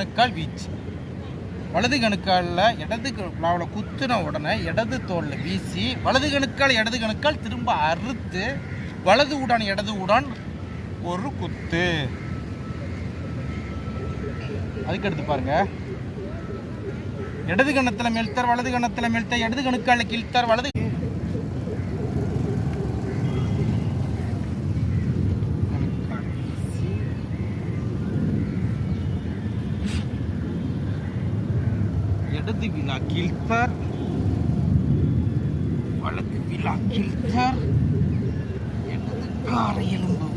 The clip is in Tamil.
கணுக்கால் வீச்சு. வலது கணுக்காலில் இடது பிளாவில் குத்துன உடனே இடது தோலில் வீசி வலது கணுக்கால் இடது கணுக்கால் திரும்ப அறுத்து வலது உடன் இடது உடன் ஒரு குத்து. அதுக்கு எடுத்து பாருங்க. இடது கணத்தில் மேல்த்தார் வலது கணத்தில் மேல்த்தார் இடது கணுக்காலில் கீழ்த்தார் வலது இடது விழா கீழ்த்தார் வலது விழா கீழ்த்தார் இடது கார எலும்பு